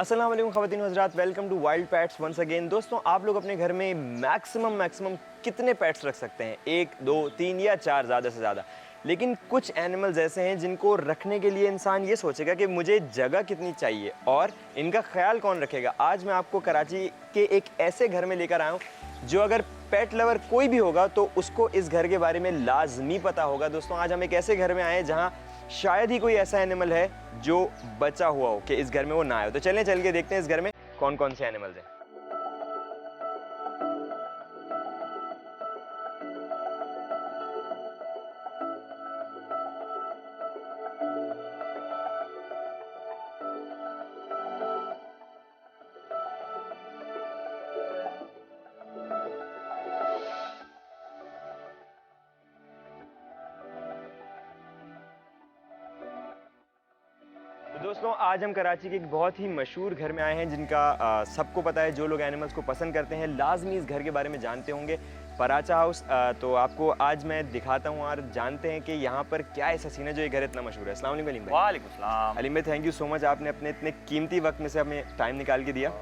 अस्सलाम वालेकुम ख़वातीन व हज़रात, welcome to Wild Pets once again. दोस्तों, आप लोग अपने घर में मैक्सिमम कितने पेट्स रख सकते हैं? 1, 2, 3 या 4 ज़्यादा से ज़्यादा। लेकिन कुछ एनिमल्स ऐसे हैं जिनको रखने के लिए इंसान ये सोचेगा कि मुझे जगह कितनी चाहिए और इनका ख्याल कौन रखेगा। आज मैं आपको कराची के एक ऐसे घर में लेकर आया हूँ जो अगर पेट लवर कोई भी होगा तो उसको इस घर के बारे में लाजमी पता होगा। दोस्तों, आज हम एक ऐसे घर में आए हैं जहाँ शायद ही कोई ऐसा एनिमल है जो बचा हुआ हो कि इस घर में वो ना आए। तो चलें चल के देखते हैं इस घर में कौन कौन से एनिमल्स हैं। दोस्तों, आज हम कराची के एक बहुत ही मशहूर घर में आए हैं जिनका सबको पता है। जो लोग एनिमल्स को पसंद करते हैं लाजमी इस घर के बारे में जानते होंगे, पराचा हाउस। तो आपको आज मैं दिखाता हूँ और जानते हैं कि यहाँ पर क्या ऐसा सीन है जो ये घर इतना मशहूर है। अस्सलाम वालेकुम अलीम भाई। वालेकुम सलाम। अलीम भाई, थैंक यू सो मच, आपने अपने इतने कीमती वक्त में से हमें टाइम निकाल के दिया।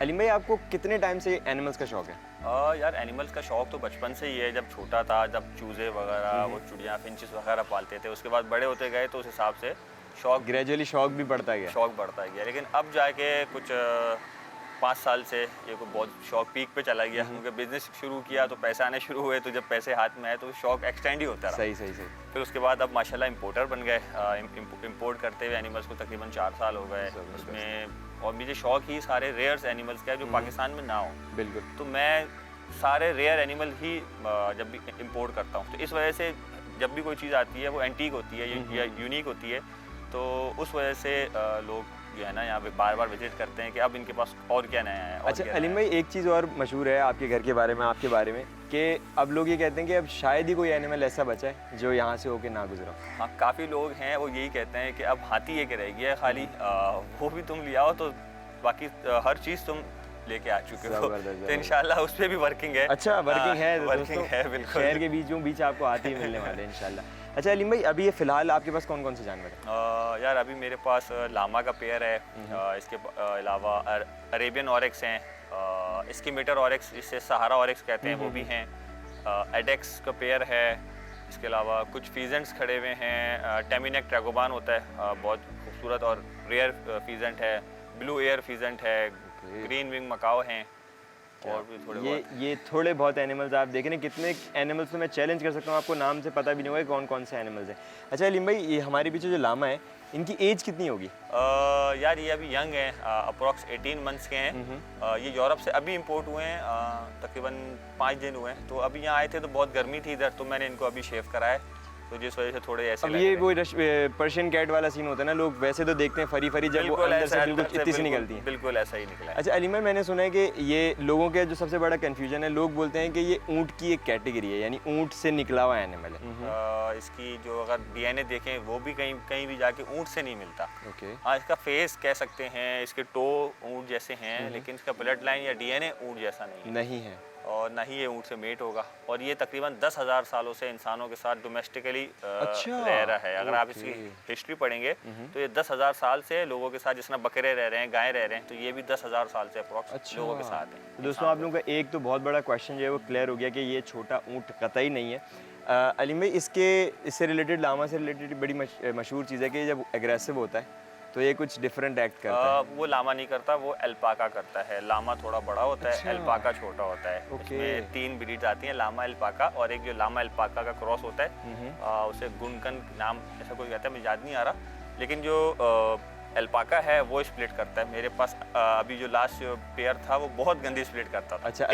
अलीम भाई, आपको कितने टाइम से एनिमल्स का शौक है? यार एनिमल्स का शौक तो बचपन से ही है। जब छोटा था, जब चूजे वगैरह, वो चिड़िया फिंचेस वगैरह पालते थे, उसके बाद बड़े होते गए तो उस हिसाब से शौक ग्रेजुअली शौक भी बढ़ता गया। शौक बढ़ता गया। लेकिन अब जाके कुछ 5 साल से ये को बहुत शौक पीक पे चला गया, क्योंकि बिजनेस शुरू किया तो पैसे आने शुरू हुए, तो जब पैसे हाथ में आए तो शौक एक्सटेंड ही होता रहा। सही। फिर उसके बाद अब माशाल्लाह इंपोर्टर बन गए। इंपोर्ट करते हुए एनिमल्स को तकरीबन 4 साल हो गए उसमें। और मुझे शौक ही सारे रेयर्स एनिमल्स का है जो पाकिस्तान में ना हो। बिल्कुल। तो मैं सारे रेयर एनिमल ही जब भी इंपोर्ट करता हूँ, तो इस वजह से जब भी कोई चीज़ आती है वो एंटीक होती है या यूनिक होती है, तो उस वजह से लोग जो है ना यहाँ पे बार बार विजिट करते हैं कि अब इनके पास और क्या नया है। अच्छा अलीम भाई, एक चीज़ और मशहूर है आपके घर के बारे में, आपके बारे में, कि अब लोग ये कहते हैं कि अब शायद ही कोई एनिमल ऐसा बचा है जो यहाँ से होके ना गुजरा। हाँ, काफ़ी लोग हैं वो यही कहते हैं कि अब हाथी एक रह गया है खाली, वो भी तुम ले आओ तो बाकी हर चीज़ तुम लेके आ चुके हो। तो इंशाल्लाह उस पर भी वर्किंग है। अच्छा, वर्किंग है। वर्किंग है बिल्कुल। शहर के बीच आपको हाथी ही मिलने वाले हैं इंशाल्लाह। अच्छा अलीम भाई, अभी ये फ़िलहाल आपके पास कौन कौन से जानवर हैं? यार अभी मेरे पास लामा का पेयर है, इसके अलावा अरेबियन ऑरिक्स हैं, स्कीमेटर ऑरिक्स, जिससे सहारा ऑरिक्स कहते हैं, वो भी हैं। एडेक्स का पेयर है। इसके अलावा कुछ फीजेंट्स खड़े हुए हैं। टेमिनेक ट्रैगोबान होता है, बहुत खूबसूरत और रेयर फीजेंट है। ब्लू एयर फीजेंट है। ग्रीन विंग मकाओ हैं। और भी ये थोड़े बहुत एनिमल्स आप देखें, कितने एनिमल्स तो मैं चैलेंज कर सकता हूँ, आपको नाम से पता भी नहीं होगा कौन कौन से एनिमल्स हैं। अच्छा अलीम भाई, ये हमारे पीछे जो लामा है, इनकी एज कितनी होगी? यार ये अभी यंग हैं, अप्रॉक्स 18 मंथ्स के हैं। ये यूरोप से अभी इंपोर्ट हुए हैं, तकरीबन 5 दिन हुए हैं। तो अभी यहाँ आए थे तो बहुत गर्मी थी इधर, तो मैंने इनको अभी शेव कराया, तो जिस वजह से थोड़े ऐसे अब ये वो पर्शियन कैट वाला सीन होता है ना, लोग वैसे तो देखते हैं फरी जब वो अंदर से बिल्कुल इतनी सी निकलती है। बिल्कुल ऐसा ही निकला है। अच्छा अलीम भाई, मैंने सुना है कि ये लोगों के जो सबसे बड़ा कंफ्यूजन है, लोग बोलते हैं कि ये ऊँट की एक कैटेगरी है, यानी ऊँट से निकला हुआ एनिमल है। इसकी जो अगर डीएनए देखें वो भी कहीं भी जाके ऊँट से नहीं मिलता। ओके। हाँ, इसका फेस कह सकते हैं, इसके टो ऊँट जैसे हैं, लेकिन इसका ब्लड लाइन या डीएनए ऊँट जैसा नहीं है और ना ही ये ऊँट से मेट होगा। और ये तकरीबन 10,000 सालों से इंसानों के साथ डोमेस्टिकली रह रहा है। अगर आप इसकी हिस्ट्री पढ़ेंगे तो ये 10,000 साल से लोगों के साथ, जिस तरह बकरे रह रहे हैं, गाय रह रहे हैं, तो ये भी 10,000 साल से अप्रॉक्स लोगों के साथ है। तो दोस्तों, आप लोगों का एक तो बहुत बड़ा क्वेश्चन जो है वो क्लियर हो गया कि ये छोटा ऊँट कतई नहीं है। अलीम भाई, इससे रिलेटेड, लामा से रिलेटेड बड़ी मशहूर चीज़ है कि जब एग्रेसिव होता है तो ये कुछ डिफरेंट एक्ट करता है। वो लामा नहीं करता, वो अल्पाका करता है। लामा थोड़ा बड़ा होता है, अल्पाका छोटा होता है। इसमें 3 ब्रीड्स आती हैं, लामा अल्पाका, और एक जो लामा अल्पाका का क्रॉस होता है, उसे गुनकन नाम ऐसा कोई कहता है, मुझे याद नहीं आ रहा। लेकिन जो अल्पाका है वो स्प्लिट करता है। मेरे पास अभी जो लास्ट पेयर था वो बहुत गंदी स्प्लिट करता था। अच्छा,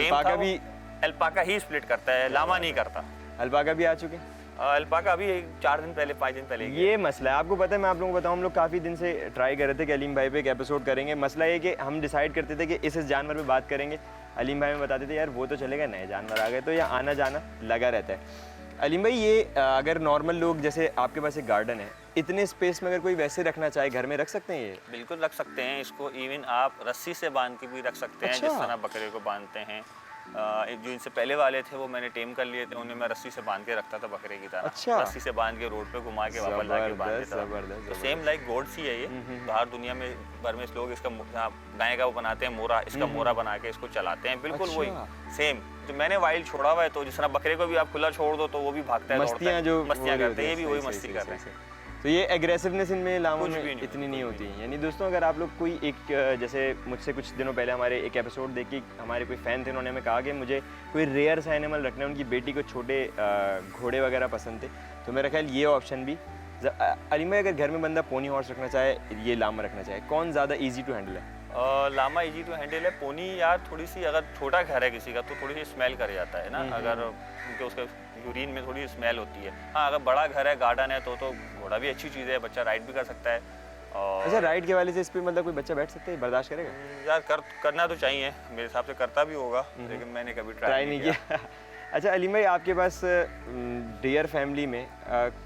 अल्पाका ही स्प्लिट करता है, लामा नहीं करता। अल्पाका भी आ चुके हैं? अल्पाका अभी 4 दिन पहले, 5 दिन पहले। ये मसला है, आपको पता है, मैं आप लोगों को बताऊं, हम लोग काफ़ी दिन से ट्राई कर रहे थे कि अलीम भाई पे एक एपिसोड करेंगे। मसला ये कि हम डिसाइड करते थे कि इस जानवर पे बात करेंगे, अलीम भाई में बताते थे यार वो तो चलेगा, नए जानवर आ गए, तो यहाँ आना जाना लगा रहता है। अलीम भाई, ये अगर नॉर्मल लोग, जैसे आपके पास एक गार्डन है, इतने स्पेस में अगर कोई वैसे रखना चाहे घर में, रख सकते हैं? ये बिल्कुल रख सकते हैं। इसको इवन आप रस्सी से बांध के भी रख सकते हैं। अच्छा। जिस तरह बकरे को बांधते हैं, जो इनसे पहले वाले थे वो मैंने टेम कर लिए थे, उन्हें मैं रस्सी से बांध के रखता था बकरे की तरह। अच्छा। रस्सी से बांध के रोड पे घुमा के वापस लाके बांध जबरदस्त देता था। जबरदस्त तो सेम लाइक गोड्स ही है ये। बाहर दुनिया में भर में लोग इसका गाय का वो बनाते हैं मोरा, इसका मोरा बना के इसको चलाते हैं, बिल्कुल अच्छा। वही सेम। तो मैंने वाइल्ड छोड़ा हुआ है, तो जिस तरह बकरे को भी आप खुला छोड़ दो तो वो भी भागता है, दौड़ता है, मस्तियाँ करते हैं, ये भी वही मस्ती कर रहे हैं। तो ये एग्रेसिवनेस इनमें लामों कुछ में भी नहीं इतनी होती, नहीं कुछ होती भी है। यानी दोस्तों अगर आप लोग कोई एक जैसे मुझसे कुछ दिनों पहले हमारे एक एपिसोड देख के हमारे कोई फ़ैन थे, उन्होंने हमें कहा कि मुझे कोई रेयर सा एनिमल रखना है, उनकी बेटी को छोटे घोड़े वगैरह पसंद थे, तो मेरा ख्याल ये ऑप्शन भी अलीम भाई, अगर घर में बंदा पोनी हॉर्स रखना चाहे, ये लामा रखना चाहे, कौन ज़्यादा ईजी टू हैंडल है? लामा इजी टू हैंडल है। पोनी यार थोड़ी सी, अगर छोटा घर है किसी का तो थोड़ी सी स्मेल कर जाता है ना, अगर क्योंकि उसके यूरिन में थोड़ी स्मेल होती है। हाँ, अगर बड़ा घर है, गार्डन है, तो घोड़ा भी अच्छी चीज़ है, बच्चा राइड भी कर सकता है। और अच्छा, राइड के वाले से इस पे मतलब कोई बच्चा बैठ सकता है, बर्दाश्त करेगा? यार करना तो चाहिए, मेरे हिसाब से करता भी होगा, लेकिन मैंने कभी ट्राई नहीं किया। अच्छा अलीम भाई, आपके पास डियर फैमिली में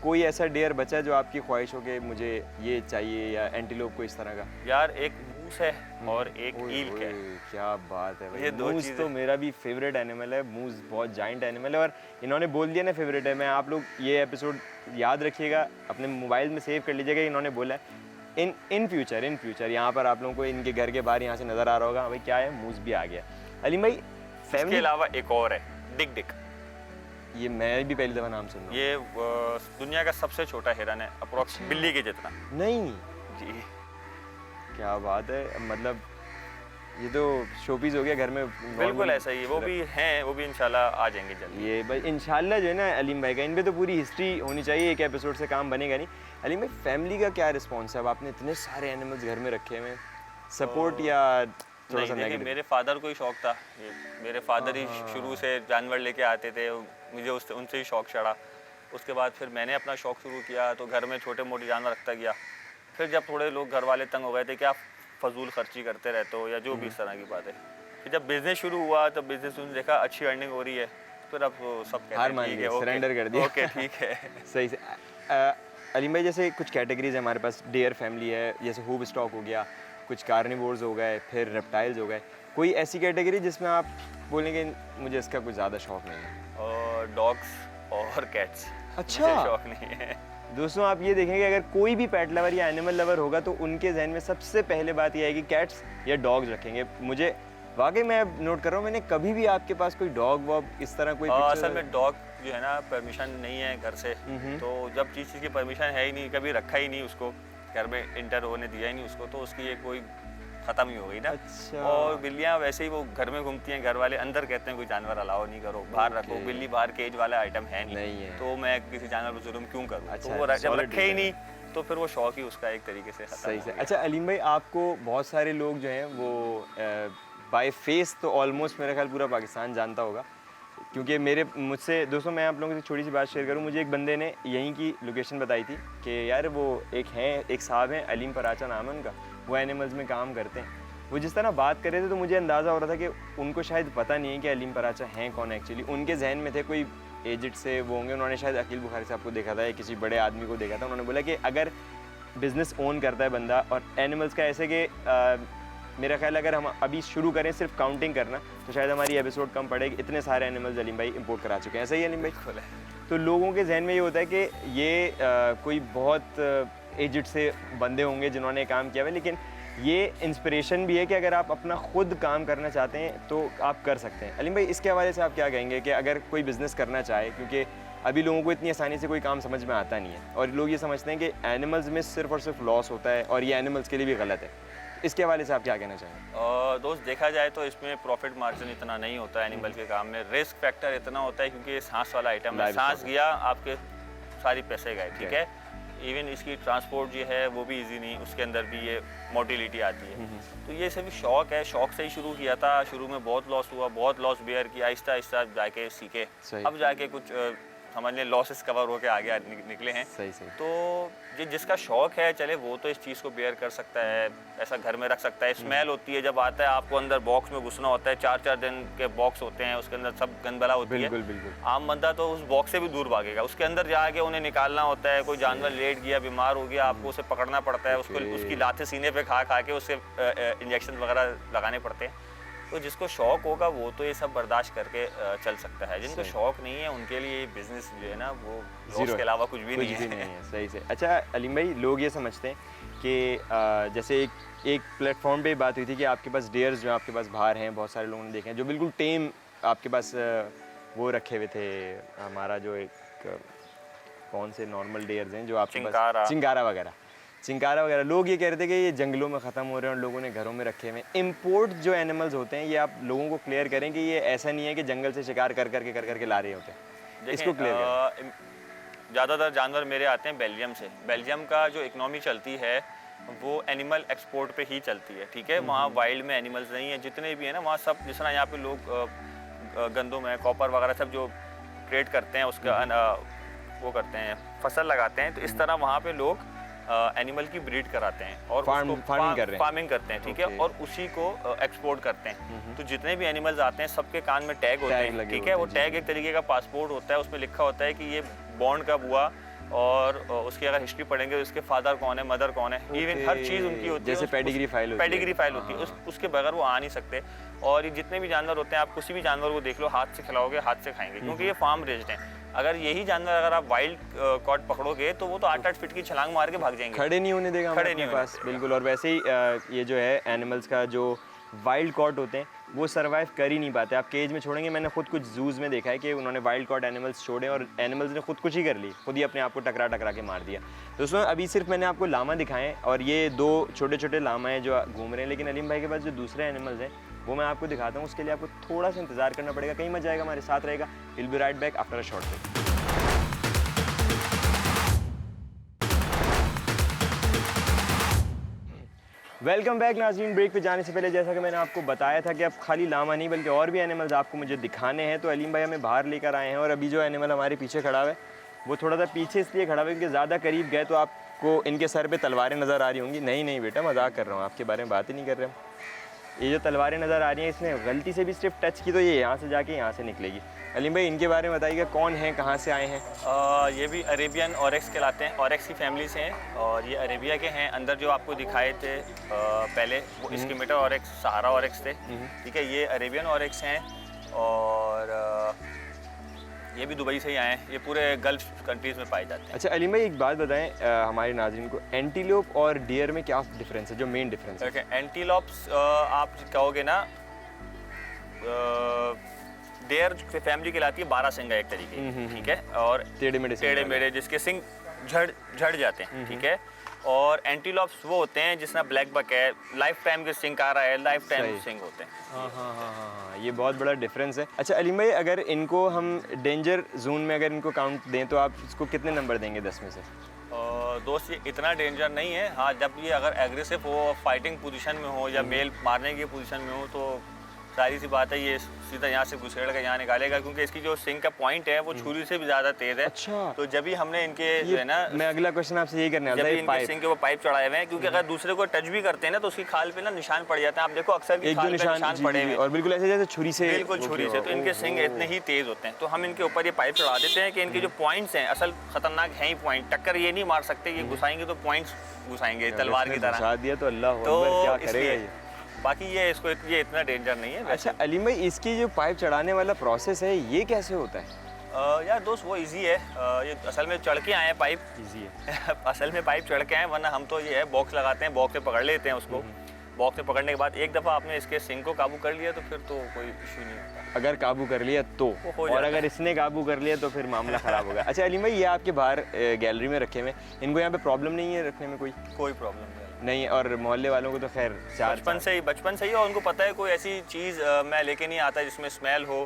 कोई ऐसा डियर बचा है जो आपकी ख्वाहिश हो कि मुझे ये चाहिए, या एंटीलोप को इस तरह का? यार एक मूस है और एक ईल्क है। क्या बात है भाई, ये दो मूस चीज़ें। तो मेरा भी फेवरेट एनिमल है। मूस बहुत जाइंट एनिमल है, और इन्होंने बोल दिया ना फेवरेट है। मैं आप लोग ये एपिसोड याद रखिएगा, अपने मोबाइल में सेव कर लीजिएगा। इन्होंने बोला है इन फ्यूचर यहाँ पर आप लोगों को इनके घर के बाहर यहाँ से नज़र आ रहा होगा, भाई क्या है, मूस भी आ गया। अलीम भाई इसके फैमिली, अलावा एक और है, डिग। ये मैं भी पहली दफ़ा नाम सुन रहा हूँ। ये दुनिया का सबसे छोटा हिरन है, अप्रोक्स बिल्ली के जितना। नहीं, जी क्या बात है, मतलब ये तो शोपीस हो गया घर में। बिल्कुल ऐसा ही है, वो भी हैं, वो भी इंशाल्लाह आ जाएंगे जल्दी। ये भाई इंशाल्लाह जो है ना अलीम भाई का, इन पे तो पूरी हिस्ट्री होनी चाहिए, एक एपिसोड से काम बनेगा नहीं। अलीम भाई फैमिली का क्या रिस्पॉन्स है? अब आपने इतने सारे एनिमल्स घर में रखे हुए, सपोर्ट या थोड़ा नहीं, सा देखिए नेगेटिव? मेरे फादर को ही शौक था, ये मेरे फादर ही शुरू से जानवर लेके आते थे, मुझे उनसे ही शौक चढ़ा। उसके बाद फिर मैंने अपना शौक शुरू किया, तो घर में छोटे मोटे जानवर रखता गया। फिर जब थोड़े लोग घर वाले तंग हो गए थे कि आप फजूल खर्ची करते रहते हो या जो भी इस तरह की बात है, फिर जब बिजनेस शुरू हुआ तो बिजनेस में देखा अच्छी अर्निंग हो रही है, फिर अब सब कहते हार हैं मान ठीक लिया, है, सरेंडर कर दिया। ओके ठीक है। सही से। अलीम भाई जैसे कुछ कैटेगरीज है हमारे पास, डियर फैमिली है, जैसे हूब स्टॉक हो गया, कुछ कार्निवोर्स हो गए, फिर रेप्टाइल्स हो गए, कोई ऐसी कैटेगरी जिसमें आप बोलेंगे मुझे इसका कुछ ज़्यादा शौक नहीं है? और डॉग्स और कैट्स। अच्छा। मुझे शौक नहीं है। दोस्तों आप ये देखेंगे, अगर कोई भी पेट लवर या एनिमल लवर होगा तो उनके जहन में सबसे पहले बात ये आएगी कैट्स या डॉग्स रखेंगे। मुझे वाकई मैं नोट कर रहा हूँ, मैंने कभी भी आपके पास कोई डॉग वॉग इस तरह कोई असल में डॉग जो है ना, परमिशन नहीं है घर से, तो जब चीज़ की परमिशन है ही नहीं, कभी रखा ही नहीं उसको, घर में इंटर होने दिया ही नहीं उसको, तो उसकी ये कोई ख़त्म ही हो गई ना। अच्छा। और बिल्लियाँ वैसे ही वो घर में घूमती हैं, घर वाले अंदर कहते हैं कोई जानवर अलाउ नहीं करो, बाहर रखो। बिल्ली बाहर केज वाला आइटम है नहीं है। तो मैं किसी जानवर पर जुर्म क्यों करूँ? अच्छा, तो वो जब solid रखे ही है। नहीं तो फिर वो शौक ही उसका एक तरीके से खत्म सही हो से। गया। अच्छा अलीम भाई, आपको बहुत सारे लोग जो हैं वो बाय फेस तो ऑलमोस्ट मेरा ख्याल पूरा पाकिस्तान जानता होगा, क्योंकि मुझसे दोस्तों मैं आप लोगों से छोटी सी बात शेयर करूं, मुझे एक बंदे ने यहीं की लोकेशन बताई थी कि यार वो एक साहब हैं, अलीम पराचा नाम है उनका, वो एनिमल्स में काम करते हैं। वो जिस तरह बात कर रहे थे तो मुझे अंदाज़ा हो रहा था कि उनको शायद पता नहीं है कि अलीम पराचा हैं कौन एक्चुअली। उनके जहन में थे कोई एजिड से वो होंगे, उन्होंने शायद अकील बुखारी साहब को देखा था या किसी बड़े आदमी को देखा था। उन्होंने बोला कि अगर बिज़नेस ओन करता है बंदा और एनिमल्स का ऐसे कि मेरा ख्याल अगर हम अभी शुरू करें सिर्फ काउंटिंग करना तो शायद हमारी एपिसोड कम पड़ेगी, इतने सारे एनिमल्स अलीम भाई इंपोर्ट करा चुके हैं। सही है अलीम भाई? बिल्कुल है। तो लोगों के जहन में ये होता है कि ये कोई बहुत एजिड से बंदे होंगे जिन्होंने काम किया हुआ है, लेकिन ये इंस्पिरेशन भी है कि अगर आप अपना खुद काम करना चाहते हैं तो आप कर सकते हैं। अलीम भाई इसके हवाले से आप क्या कहेंगे कि अगर कोई बिज़नेस करना चाहे, क्योंकि अभी लोगों को इतनी आसानी से कोई काम समझ में आता नहीं है और लोग ये समझते हैं कि एनिमल्स में सिर्फ और सिर्फ लॉस होता है और ये एनिमल्स के लिए भी गलत है, इसके हवाले से आप क्या कहना चाहेंगे? दोस्त देखा जाए तो इसमें प्रॉफिट मार्जिन इतना नहीं होता है एनिमल के काम में, रिस्क फैक्टर इतना होता है क्योंकि ये सांस वाला आइटम है, सांस गया आपके सारी पैसे गए, ठीक है। इवन इसकी ट्रांसपोर्ट जो है वो भी इजी नहीं, उसके अंदर भी ये मोटिलिटी आती है। तो ये सभी शौक है, शौक से ही शुरू किया था। शुरू में बहुत लॉस हुआ, बहुत लॉस बेयर किया, आहिस्ता आहिस्ता जाके सीखे, अब जाके कुछ समझ लें लॉसेस कवर होके आगे निकले हैं। सही सही। तो जिसका शौक है चले वो तो इस चीज़ को बेयर कर सकता है, ऐसा घर में रख सकता है। स्मेल होती है जब आता है, आपको अंदर बॉक्स में घुसना होता है, 4-4 दिन के बॉक्स होते हैं, उसके अंदर सब गंदबला होती है। बिल्कुल। आम बंदा तो उस बॉक्स से भी दूर भागेगा, उसके अंदर जाके उन्हें निकालना होता है। कोई जानवर लेट गया, बीमार हो गया, आपको उसे पकड़ना पड़ता है, उसको उसकी लाते सीने पे खा के उससे इंजेक्शन वगैरह लगाने पड़ते हैं। तो जिसको शौक होगा वो तो ये सब बर्दाश्त करके चल सकता है। जिनको सही। शौक नहीं है उनके लिए बिजनेस जो है ना वो Zero लॉस के अलावा कुछ भी नहीं है। सही से। अच्छा अलीम भाई, लोग ये समझते हैं कि जैसे एक प्लेटफॉर्म पे बात हुई थी कि आपके पास डेयर्स जो आपके पास बाहर हैं, बहुत सारे लोगों ने देखे हैं जो बिल्कुल टेम आपके पास वो रखे हुए थे। हमारा जो एक कौन से नॉर्मल डेयर्स हैं जो आपके पास, चिंकारा वगैरह। लोग ये कह रहे थे कि ये जंगलों में ख़त्म हो रहे हैं और लोगों ने घरों में रखे हुए हैं। इम्पोर्ट जो एनिमल्स होते हैं, ये आप लोगों को क्लियर करें कि ये ऐसा नहीं है कि जंगल से शिकार कर करके ला रहे होते हैं, इसको क्लियर करें। ज़्यादातर जानवर मेरे आते हैं बेल्जियम से। बेल्जियम का जो इकनॉमी चलती है वो एनिमल एक्सपोर्ट पे ही चलती है, ठीक है। वहाँ वाइल्ड में एनिमल्स नहीं है, जितने भी हैं ना वहाँ सब, जिस तरह यहाँ पे लोग गंदम है, कॉपर वगैरह सब जो ट्रेड करते हैं उसका वो करते हैं, फसल लगाते हैं, तो इस तरह वहाँ पे लोग एनिमल की ब्रीड कराते हैं और फार्मिंग करते हैं, ठीक है, और उसी को एक्सपोर्ट करते हैं। तो जितने भी एनिमल्स आते हैं सबके कान में टैग होते हैं, ठीक है। वो टैग एक तरीके का पासपोर्ट होता है, उसमें लिखा होता है कि ये बॉन्ड कब हुआ और उसकी अगर हिस्ट्री पढ़ेंगे तो इसके फादर कौन है, मदर कौन है, इवन हर चीज़ उनकी होती है। जैसे पेडिग्री फाइल होती है, उसके बगैर वो आ नहीं सकते। और ये जितने भी जानवर होते हैं, आप किसी भी जानवर को देख लो, हाथ से खिलाओगे हाथ से खाएंगे, क्योंकि ये फार्म रेज्ड हैं। अगर यही जानवर अगर आप वाइल्ड कॉट पकड़ोगे तो वो तो 8-8 फीट की छलांग मार के भाग जाएंगे, खड़े नहीं होने देगा हमारे पास, बिल्कुल। और वैसे ही ये जो है एनिमल्स का जो वाइल्ड कॉट होते हैं वो सर्वाइव कर ही नहीं पाते, आप केज में छोड़ेंगे। मैंने खुद कुछ जूज में देखा है कि उन्होंने वाइल्ड कॉट एनिमल्स छोड़े और एनिमल्स ने खुद कुछ ही कर ली, खुद ही अपने आप को टकरा के मार दिया। दोस्तों अभी सिर्फ मैंने आपको लामा दिखाएं और ये 2 छोटे लामा हैं जो घूम रहे हैं, लेकिन अलीम भाई के पास जो दूसरे एनिमल्स हैं वो मैं आपको दिखाता हूँ। उसके लिए आपको थोड़ा सा इंतजार करना पड़ेगा, कहीं मत जाएगा, हमारे साथ रहेगा। Will be right back after a short break. Welcome back नाज़रीन। ब्रेक पे जाने से पहले जैसा कि मैंने आपको बताया था कि अब खाली लामा नहीं बल्कि और भी एनिमल्स आपको मुझे दिखाने हैं, तो अलीम भाई हमें बाहर लेकर आए हैं। और अभी जो एनिमल हमारे पीछे खड़ा हुआ है वो थोड़ा सा पीछे इसलिए खड़ा हुआ है क्योंकि ज़्यादा करीब गए तो आपको इनके सर पे तलवारें नज़र आ रही होंगी। नहीं बेटा, मजाक कर रहा हूँ, आपके बारे में बात ही नहीं कर रहे हम। ये जो तलवारें नज़र आ रही हैं, इसने गलती से भी सिर्फ टच की तो ये यहाँ से जाके यहाँ से निकलेगी। अलीम भाई इनके बारे में बताइएगा, कौन हैं, कहाँ से आए हैं? ये भी अरेबियन ऑरेक्स कहलाते हैं, ऑरेक्स की फैमिली से हैं और ये अरेबिया के हैं। अंदर जो आपको दिखाए थे पहले वो स्कीमेटर ऑरेक्स, सहारा ऑरेक्स थे, ठीक है। ये अरेबियन ऑरेक्स हैं और ये भी दुबई से ही आए हैं। ये पूरे गल्फ कंट्रीज़ में पाए जाते हैं। अच्छा अलीम भाई एक बात बताएं हमारे नाज़रीन को, एंटीलोप और डियर में क्या डिफरेंस है, जो मेन डिफरेंस है? देखिए एंटीलोप्स आप कहोगे ना, डेयर फैमिली कहलाती है 12 सिंगा एक तरीके की, ठीक है। और टेढ़े मेढ़े जिसके सिंग झड़ जाते हैं, ठीक है। और एंटीलोप्स वो होते हैं जिसमें ब्लैक बक है, लाइफ टाइम के सिंग आ रहा है, लाइफ टाइम सिंग होते हैं। हाँ, ये बहुत बड़ा डिफरेंस है। अच्छा अलीम भाई अगर इनको हम डेंजर जोन में अगर इनको काउंट दें तो आप इसको कितने नंबर देंगे 10 में से? दोस्त ये इतना डेंजर नहीं है। हाँ, जब ये अगर एग्रेसिव हो, फाइटिंग पोजीशन में हो या मेल मारने की पोजीशन में हो तो सारी सी बात है ये सीधा यहाँ से घुसेड़ कर यहाँ निकालेगा, क्योंकि इसकी जो सिंग का पॉइंट है वो छुरी से भी ज़्यादा तेज़ है। अच्छा। तो जब भी हमने इनके जो है ना, मैं अगला क्वेश्चन आपसे यही करने वाला था, इनके सिंग के वो पाइप चढ़ाए हुए हैं, क्योंकि अगर दूसरे को टच भी करते हैं ना तो उसकी खाल पे ना निशान पड़ जाते हैं। आप देखो अक्सर की खाल पे निशान पड़े हुए और बिल्कुल ऐसे जैसे छुरी से, बिल्कुल छुरी से। तो इनके सिंग इतने ही तेज़ होते हैं, तो हम इनके ऊपर ये पाइप चढ़ा देते हैं कि इनके जो पॉइंट्स हैं असल खतरनाक हैं ही पॉइंट, टक्कर ये नहीं मार सकते, ये घुसाएंगे तो पॉइंट्स घुसाएंगे तलवार की तरह। घुसा दिया तो अल्लाह अकबर, क्या करेगा ये। बाकी ये इतना डेंजर नहीं है। अच्छा अलीम भाई इसकी जो पाइप चढ़ाने वाला प्रोसेस है ये कैसे होता है? यार दोस्त वो इजी है। ये असल में चढ़ के आए हैं, पाइप इजी है असल में पाइप चढ़ के आए, वरना हम तो ये है बॉक्स लगाते हैं, बॉक्स से पकड़ लेते हैं उसको। बॉक्स में पकड़ने के बाद एक दफ़ा आपने इसके सिंग को काबू कर लिया तो फिर तो कोई इशू नहीं होता। अगर काबू कर लिया तो, और अगर इसने काबू कर लिया तो फिर मामला ख़राब होगा। अच्छा अलीम भाई ये आपके बाहर गैलरी में रखे हुए, इनको यहाँ पे प्रॉब्लम नहीं है रखने में? कोई प्रॉब्लम नहीं। और मोहल्ले वालों को तो खैर बचपन से ही और उनको पता है कोई ऐसी चीज़ मैं लेके नहीं आता जिसमें स्मेल हो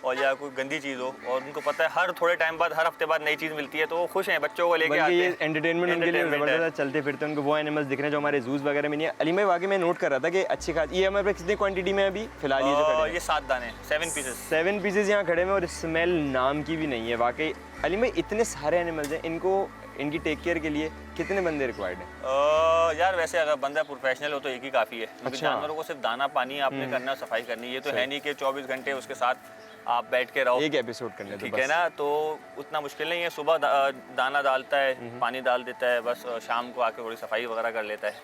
और या कोई गंदी चीज़ हो, और उनको पता है हर थोड़े टाइम बाद, हर हफ्ते बाद नई चीज़ मिलती है, तो वो खुश हैं, बच्चों को लेके आते हैं। ये एंटरटेनमेंट उनके लिए ज़बरदस्त, चलते फिरते उनको वो एनिमल्स दिख रहे हैं जो हमारे जूस वगैरह में नहीं है। अलीम भाई वाकई मैं नोट कर रहा था कि अच्छी खासी, ये हमारे पास कितनी क्वांटिटी में अभी फिलहाल ये 7 दाने, 7 पीसेस यहाँ खड़े में, और स्मेल नाम की भी नहीं है। वाकई अलीम भाई इतने सारे एनिमल्स हैं, इनकी टेक केयर के लिए कितने बंदे रिक्वायर्ड हैं? यार वैसे अगर बंदा प्रोफेशनल हो तो एक ही काफ़ी है। क्योंकि जानवरों को सिर्फ दाना पानी आपने करना, सफाई करनी, ये तो है नहीं कि 24 घंटे उसके साथ आप बैठ के रहो, एक एपिसोड करने, ठीक है ना। तो उतना मुश्किल नहीं है। सुबह दाना डालता है, पानी डाल देता है, बस शाम को आके थोड़ी सफाई वगैरह कर लेता है।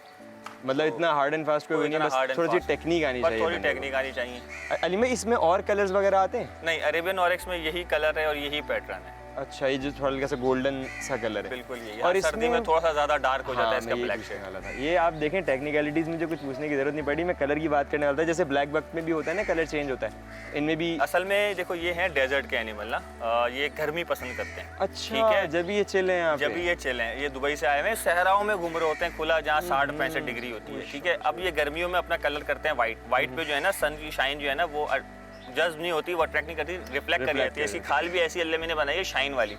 मतलब इतना हार्ड एंड फास्ट कोई नहीं है, बस थोड़ी सी टेक्निक आनी चाहिए, थोड़ी टेक्निक आनी चाहिए। अली भाई इसमें और कलर्स वगैरह आते हैं? नहीं, अरेबियन ऑरिक्स में यही कलर है और यही पैटर्न है। अच्छा, ये जो थोड़ा सा गोल्डन सा कलर है, बिल्कुल यही। और सर्दी में थोड़ा सा ज़्यादा डार्क हो जाता है इसका ब्लैक शेड। वाला था ये। आप देखें टेक्निकलिटीज़ मुझे कुछ पूछने की जरूरत नहीं पड़ी, मैं कलर की बात करने वाला था। जैसे ब्लैक बक में भी होता है ना, कलर चेंज होता है, इनमें भी? असल में देखो, ये हैं डेजर्ट के एनिमल ना, ये गर्मी पसंद करते हैं। अच्छा, ठीक है। जब ये चिल हैं यहाँ पे? जब ये चिल हैं, ये दुबई से आए हुए हैं, सहराओं में घूम रहे होते हैं खुला, जहाँ 60-65 डिग्री होती है, ठीक है। अब ये गर्मियों में अपना कलर करते हैं वाइट। वाइट पे जो है ना, सन की शाइन जो है ना, वो जज्ब नहीं होती, वो अट्रैक्ट नहीं करती, रिफ्लेक्ट कर जाती है। इसकी खाल भी ऐसी अल्लाह ने बनाई है शाइन वाली,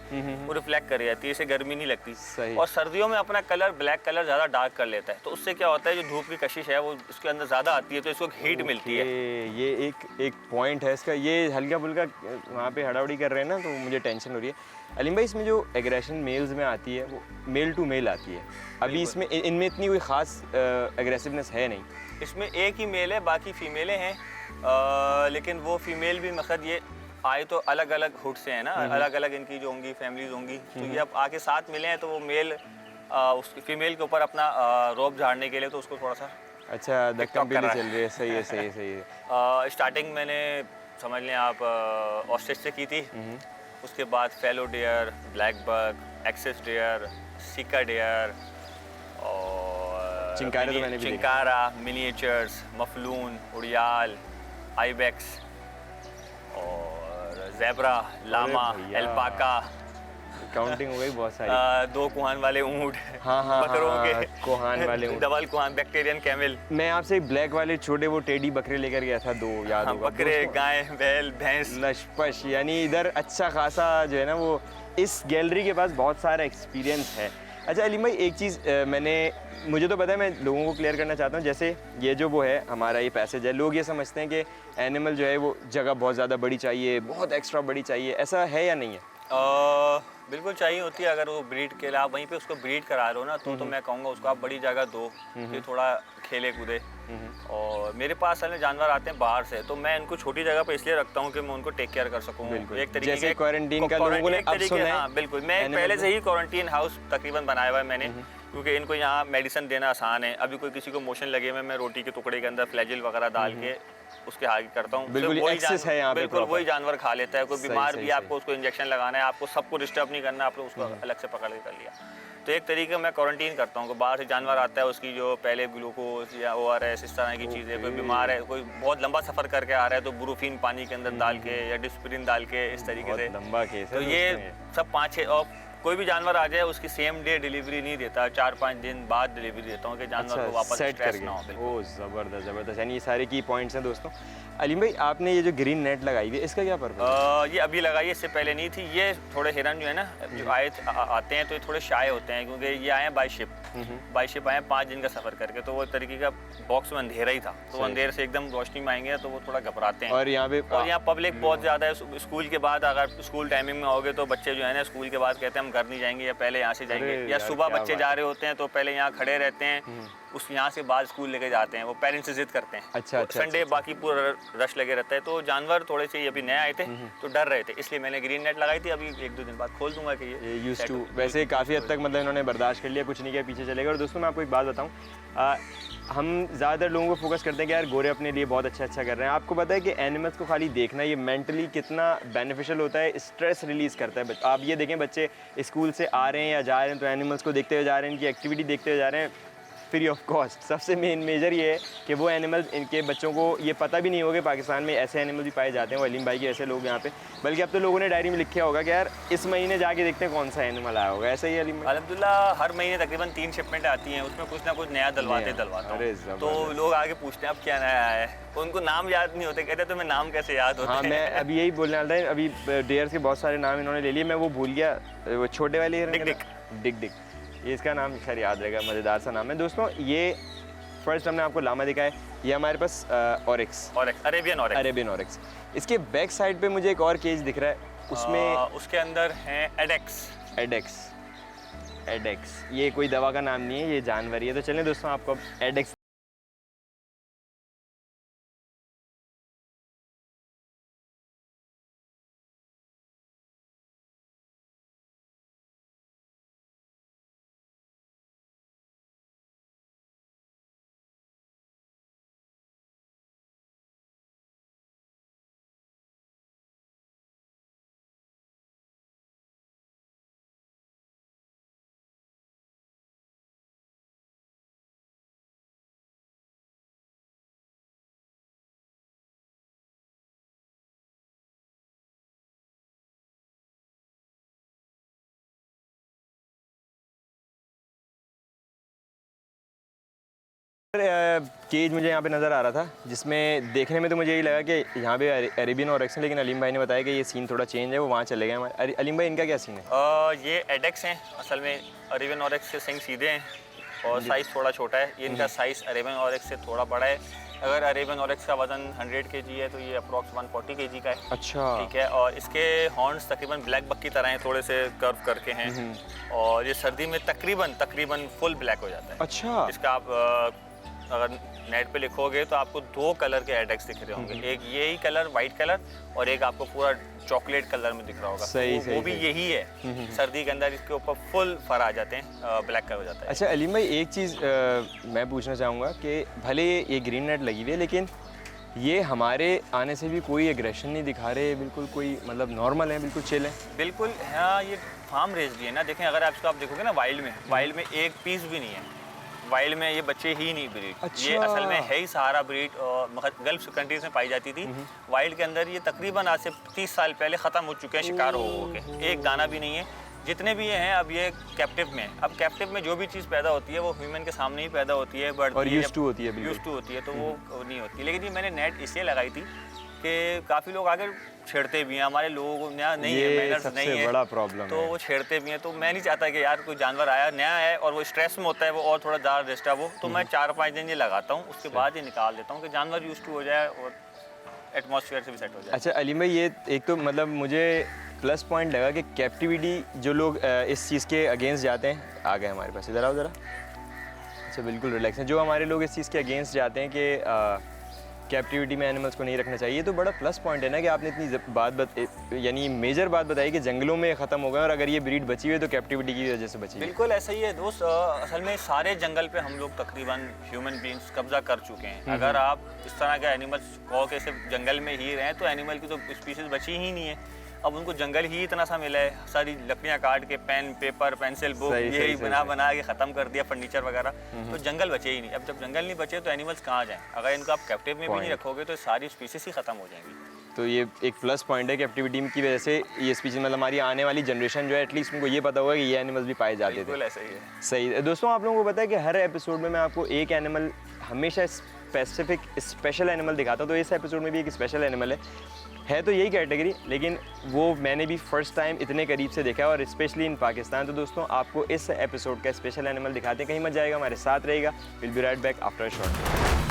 वो रिफ्लेक्ट कर जाती है, इसे गर्मी नहीं लगती। और सर्दियों में अपना कलर ब्लैक कलर ज़्यादा डार्क कर लेता है, तो उससे क्या होता है, जो धूप की कशिश है वो उसके अंदर ज़्यादा आती है, तो इसको हीट मिलती है। ये एक पॉइंट है इसका। ये हल्का फुल्का वहाँ पे हड़ाउड़ी कर रहे हैं ना, तो मुझे टेंशन हो रही है। अलीम भाई, इसमें जो एग्रेशन मेल्स में आती है वो मेल टू मेल आती है, अभी इसमें इनमें इतनी कोई ख़ास एग्रेसिवनेस है नहीं। इसमें एक ही मेल है, बाकी फीमेलें हैं, लेकिन वो फीमेल भी मतलब ये आए तो अलग अलग हुड से है ना, अलग अलग इनकी जो होंगी फैमिलीज होंगी, तो ये अब आके साथ मिले हैं, तो वो मेल उसकी फीमेल के ऊपर अपना रोब झाड़ने के लिए, तो उसको थोड़ा सा अच्छा धक्का चल रही है। सही है, सही है, सही है। स्टार्टिंग मैंने समझ लें आप ऑस्ट्रिच से की थी, उसके बाद fallow deer, black buck, axis deer, sika deer, और chinkara, miniatures, mouflon, urial, ibex और ज़ेब्रा, लामा, एल्पाका। काउंटिंग हो गई बहुत सारी। 2 कुहान वाले ऊँट, हाँ, बकरों के कुहान वाले ऊँट, डबल कुहान, बैक्टीरियन कैमल। मैं आपसे ब्लैक वाले छोटे वो टेडी बकरे लेकर गया था, 2 याद होगा? बकरे, गाय, बैल, भैंस, लशपश, यानी इधर अच्छा खासा जो है ना, वो इस गैलरी के पास बहुत सारा एक्सपीरियंस है। अच्छा अलीम भाई, एक चीज़ मुझे तो पता है, मैं लोगों को क्लियर करना चाहता हूँ। जैसे ये जो वो है हमारा ये पैसेज है, लोग ये समझते हैं कि एनिमल जो है वो जगह बहुत ज़्यादा बड़ी चाहिए, बहुत एक्स्ट्रा बड़ी चाहिए, ऐसा है या नहीं है? बिल्कुल चाहिए होती है। अगर वो ब्रीड के लिए आप वहीं पे उसको ब्रीड करा रहे हो ना, तो मैं कहूँगा उसको आप बड़ी जगह दो कि थोड़ा खेले कूदे। और मेरे पास सारे जानवर आते हैं बाहर से, तो मैं इनको छोटी जगह पे इसलिए रखता हूँ कि मैं उनको टेक केयर कर सकूँ। एक तरीके जैसे क्वारंटीन का लोगों ने अब सुना है। हाँ बिल्कुल, मैं पहले से ही क्वारंटीन हाउस तकरीबन बनाया हुआ है मैंने, क्योंकि इनको यहाँ मेडिसिन देना आसान है। अभी कोई किसी को मोशन लगे में मैं रोटी के टुकड़े के अंदर फ्लैजिल वगैरह डाल के उसके आगे करता हूँ, बिल्कुल वही जानवर खा लेता है। कोई बीमार भी आपको उसको इंजेक्शन लगाना है, आपको सबको डिस्टर्ब नहीं करना, आपने उसको अलग से पकड़ के कर लिया। तो एक तरीके मैं क्वारंटीन करता हूँ कि बाहर से जानवर आता है, उसकी जो पहले ग्लूकोज या ORS इस तरह की चीज़ें, कोई बीमार है, कोई बहुत लंबा सफ़र करके आ रहा है, तो ब्रूफिन पानी के अंदर डाल के या डिस्प्रिन डाल के इस तरीके से। लंबा केस है। तो ये सब 5-6 और कोई भी जानवर आ जाए उसकी सेम डे डिलीवरी नहीं देता, 4-5 दिन बाद डिलीवरी देता हूँ कि जानवर को वापस स्ट्रेस ना हो। ओह ज़बरदस्त ज़बरदस्त, यानी ये सारे की पॉइंट्स हैं दोस्तों। अलीम भाई, आपने ये जो ग्रीन नेट लगाई हुई है, इसका क्या पर्पस? ये अभी लगाई है, इससे पहले नहीं थी। ये थोड़े हिरन जो है ना, जो आते हैं तो ये थोड़े शाय होते हैं, क्योंकि ये आए हैं बाई शिप आए हैं 5 दिन का सफ़र करके, तो वो तरीके का बॉक्स में अंधेरा ही था, तो अंधेरे से एकदम रोशनी में आएंगे तो वो थोड़ा घबराते हैं। और यहाँ पब्लिक बहुत ज़्यादा है। स्कूल के बाद अगर स्कूल टाइमिंग में आओगे तो बच्चे जो है ना, स्कूल के बाद कहते हैं हम घर नहीं जाएंगे या पहले यहाँ से जाएंगे, या सुबह बच्चे जा रहे होते हैं तो पहले यहाँ खड़े रहते हैं, उस यहाँ से बाद स्कूल लेके जाते हैं, वो पेरेंट्स से जिद करते हैं। अच्छा, संडे बाकी पूरा रश लगे रहता है, तो जानवर थोड़े से अभी नए आए थे तो डर रहे थे, इसलिए मैंने ग्रीन नेट लगाई थी। अभी 1-2 दिन बाद खोल दूंगा कि ये यूज्ड टू, वैसे काफ़ी हद तक मतलब इन्होंने बर्दाश्त कर लिया, कुछ नहीं किया, पीछे चलेगा। और दोस्तों मैं आपको एक बात बताऊँ, हम ज़्यादातर लोगों को फोकस करते हैं कि यार गोरे अपने लिए बहुत अच्छा कर रहे हैं। आपको पता है कि एनिमल्स को खाली देखना ये मेंटली कितना बेनिफिशियल होता है, स्ट्रेस रिलीज़ करता है। आप ये देखें, बच्चे स्कूल से आ रहे हैं या जा रहे हैं तो एनिमल्स को देखते हुए जा रहे हैं, इनकी एक्टिविटी देखते हुए जा रहे हैं फ्री ऑफ कॉस्ट। सबसे मेजर ये है कि वो एनिमल्स, इनके बच्चों को ये पता भी नहीं होगा पाकिस्तान में ऐसे एनिमल भी पाए जाते हैं। वो अलीम भाई के ऐसे लोग यहाँ पे, बल्कि अब तो लोगों ने डायरी में लिखा होगा कि यार इस महीने जाके देखते हैं कौन सा एनिमल आया होगा। ऐसा ही अलीम भाई? अल्हम्दुलिल्लाह हर महीने तकरीबन 3 शिपमेंट आती हैं, उसमें कुछ ना कुछ नया डलवाता हूं। तो लोग आगे पूछते हैं अब क्या नया आया है, उनको नाम याद नहीं होते, कहते तुम्हें नाम कैसे याद होते हैं? हाँ, मैं अभी यही बोलने वाला था। अभी डेयर्स के बहुत सारे नाम इन्होंने ले लिए, मैं वो भूल गया। वो छोटे वाले डिग, ये इसका नाम खैर याद रहेगा, मज़ेदार सा नाम है। दोस्तों ये फर्स्ट हमने आपको लामा दिखाया, ये हमारे पास ऑरिक्स, अरेबियन ऑरिक्स। इसके बैक साइड पे मुझे एक और केज दिख रहा है, उसमें उसके अंदर है एडेक्स। ये कोई दवा का नाम नहीं है, ये जानवर ही है। तो चलें दोस्तों, आपको एडेक्स केज मुझे यहाँ पे नज़र आ रहा था, जिसमें देखने में तो मुझे यही लगा कि यहाँ पे अरेबियन ऑरेक्स है, लेकिन अलीम भाई ने बताया कि ये सीन थोड़ा चेंज है, वो वहाँ चले गए हमारे। अलीम भाई, इनका क्या सीन है? ये एडेक्स हैं, असल में अरेबियन ऑरेक्स के सिंग सीधे हैं और साइज़ थोड़ा छोटा है। ये इनका साइज़ अरेबियन ऑरेक्स से थोड़ा बड़ा है। अगर अरेबियन ऑरेक्स का वज़न 100 kg है तो ये अप्रॉक्स 140 kg का है। अच्छा, ठीक है। और इसके हॉर्न्स तकरीबन ब्लैक बक की तरह हैं, थोड़े से कर्व करके हैं। और ये सर्दी में तकरीबन फुल ब्लैक हो जाता है। अच्छा। इसका आप अगर नेट पे लिखोगे तो आपको 2 कलर के एडेक्स दिख रहे होंगे, एक यही कलर वाइट कलर और एक आपको पूरा चॉकलेट कलर में दिख रहा होगा। सही, वो भी यही है। सर्दी के अंदर इसके ऊपर फुल फर आ जाते हैं, ब्लैक कलर हो जाता है। अच्छा अलीम भाई, एक चीज़ मैं पूछना चाहूँगा कि भले ये ग्रीन नेट लगी हुई है, लेकिन ये हमारे आने से भी कोई एग्रेशन नहीं दिखा रहे, बिल्कुल कोई मतलब नॉर्मल है, बिल्कुल चिल है। बिल्कुल हाँ, ये फार्म रेस्ड है ना। देखें, अगर आप देखोगे ना वाइल्ड में एक पीस भी नहीं है। वाइल्ड में ये बच्चे ही नहीं ब्रीड। अच्छा। ये असल में है ही सहारा ब्रीड और गल्फ कंट्रीज में पाई जाती थी। वाइल्ड के अंदर ये तकरीबन आज से 30 साल पहले ख़त्म हो चुके हैं शिकार हो के, एक दाना भी नहीं है। जितने भी ये हैं अब ये कैप्टिव में। अब कैप्टिव में जो भी चीज़ पैदा होती है वो ह्यूमन के सामने ही पैदा होती है, बढ़ती और है, यूज्ड टू होती है, बिल्कुल यूज्ड टू होती है, तो वो नहीं होती। लेकिन ये मैंने नेट इसलिए लगाई थी कि काफ़ी लोग आगे छेड़ते भी हैं, हमारे लोगों को नया नहीं है, मैनर्स नहीं है, बड़ा प्रॉब्लम तो वो छेड़ते भी हैं। तो मैं नहीं चाहता कि यार कोई जानवर आया नया है और वो स्ट्रेस में होता है, वो और थोड़ा ज़्यादा डिस्टर्ब हो, तो मैं 4-5 दिन ये लगाता हूँ, उसके बाद ये निकाल देता हूँ कि जानवर यूज्ड टू हो जाए और एटमॉस्फेयर से भी सेट हो जाए। अच्छा अलीम भाई, ये एक तो मतलब मुझे प्लस पॉइंट लगा कि कैप्टिविटी जो लोग इस चीज़ के अगेंस्ट जाते हैं, आ गए हमारे पास, इधर आओ ज़रा। अच्छा बिल्कुल रिलैक्स हैं। जो हमारे लोग इस चीज़ के अगेंस्ट जाते हैं कि कैप्टिविटी में एनिमल्स को नहीं रखना चाहिए, तो बड़ा प्लस पॉइंट है ना कि आपने इतनी यानी मेजर बात बताई कि जंगलों में ख़त्म हो गए और अगर ये ब्रीड बची हुई है तो कैप्टिविटी की वजह से बची है। बिल्कुल ऐसा ही है दोस्त। असल में सारे जंगल पे हम लोग तकरीबन ह्यूमन बींग्स कब्जा कर चुके हैं। अगर आप इस तरह के एनिमल्स को के सिर्फ जंगल में ही रहें तो एनिमल की तो स्पीशीज़ बची ही नहीं है। अब उनको जंगल ही इतना सा मिला है, सारी लकड़ियाँ काट के पेन पेपर पेंसिल बुक यही बना के ख़त्म कर दिया, फर्नीचर वगैरह, तो जंगल बचे ही नहीं। अब जब जंगल नहीं बचे तो एनिमल्स कहाँ जाएँ? अगर इनको आप कैप्टिव में भी नहीं रखोगे तो सारी स्पीशीज़ ही ख़त्म हो जाएंगी। तो ये एक प्लस पॉइंट है कैप्टिविटी की वजह से ये स्पीशीज, मतलब हमारी आने वाली जनरेशन जो है एटलीस्ट उनको ये पता होगा कि ये एनिमल्स भी पाए जाते थे। ऐसा ही है। सही। दोस्तों, आप लोगों को पता है कि हर एपिसोड में मैं आपको एक एनिमल हमेशा स्पेशल एनिमल दिखाता हूँ, तो इस एपिसोड में भी एक स्पेशल एनिमल है तो यही कैटेगरी, लेकिन वो मैंने भी फर्स्ट टाइम इतने करीब से देखा है और स्पेशली इन पाकिस्तान। तो दोस्तों, आपको इस एपिसोड का स्पेशल एनिमल दिखाते हैं, कहीं मत जाएगा, हमारे साथ रहेगा। Will be right back after a short.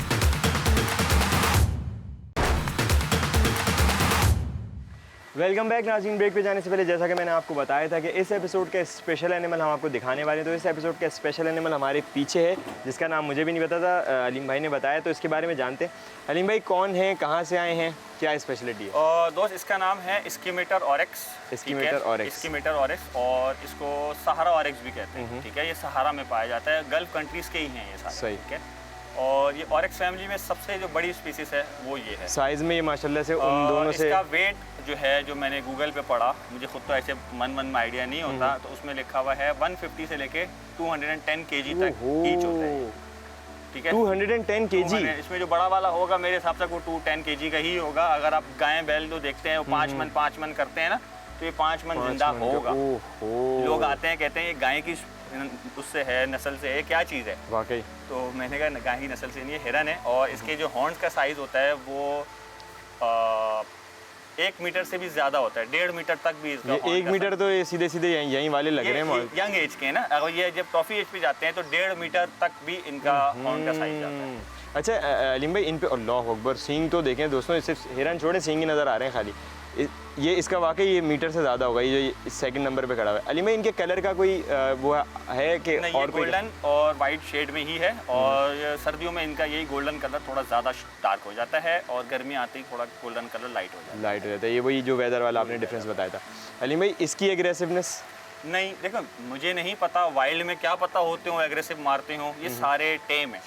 Welcome back नाज़रीन। ब्रेक पे जाने से पहले जैसा कि मैंने आपको बताया था कि इस एपिसोड का स्पेशल एनिमल हम आपको दिखाने वाले हैं, तो इस एपिसोड का स्पेशल एनिमल हमारे पीछे है, जिसका नाम मुझे भी नहीं पता था, अलीम भाई ने बताया, तो इसके बारे में जानते हैं। अलीम भाई, कौन है, कहाँ से आए हैं, क्या स्पेशलिटी है? और दोस्त, इसका नाम है स्कीमेटर ऑरेक्स। स्कीमेटर ऑरेक्स और इसको सहारा ऑरेक्स भी कहते हैं। ठीक है, ये सहारा में पाया जाता है, गल्फ कंट्रीज़ के ही हैं ये सारे। सही। ठीक है। और ये ऑरेक्स फैमिली में सबसे जो बड़ी स्पीसीज है वो ये है। साइज़ में ये माशाल्लाह से उन दोनों से। इसका वेट जो है, जो मैंने गूगल पे पढ़ा, मुझे खुद तो ऐसे मन में आइडिया नहीं होता, तो उसमें लिखा हुआ है 150 से लेके 210 kg तक ईच होता है। ठीक है, 210 kg। इसमें जो बड़ा वाला होगा मेरे हिसाब से वो 210 kg का ही होगा। अगर आप गाय बैल तो देखते हैं वो 5 मन करते हैं ना, तो ये 5 मन जिंदा होगा। लोग आते हैं कहते हैं ये गाय की उससे है, नस्ल से है, क्या चीज़ है वाकई? तो मैंने कहा गाय की नस्ल से नहीं है, हिरन है। और इसके जो हॉर्न्स का साइज़ होता है वो 1 मीटर से भी ज़्यादा होता है, 1.5 मीटर तक भी इसका। 1 मीटर तो ये सीधे सीधे यहीं वाले लग रहे हैं। यंग एज के हैं ना, अगर ये जब ट्रॉफी एज पे जाते हैं तो 1.5 मीटर तक भी इनका हॉर्न का साइज जाता है। अच्छा अलीम भाई, इन पे अल्लाह अकबर, सींग तो देखें दोस्तों, सिर्फ हिरन छोड़े सींग ही नज़र आ रहे हैं खाली। ये इसका वाकई ये मीटर से ज़्यादा होगा, ये जो सेकंड नंबर पे खड़ा हुआ है। अलीम भाई, इनके कलर का कोई वो है कि नहीं, और ये गोल्डन और वाइट शेड में ही है। और सर्दियों में इनका यही गोल्डन कलर थोड़ा ज़्यादा डार्क हो जाता है और गर्मी आते ही थोड़ा गोल्डन कलर लाइट हो जाता है। लाइट हो जाता है, ये वही जो वेदर वाला आपने डिफरेंस बताया था। अलीम भाई, इसकी एग्रेसिवनेस नहीं, देखो मुझे नहीं पता वाइल्ड में क्या पता होते हो एग्रेसिव मारते हो, ये सारे टेम है।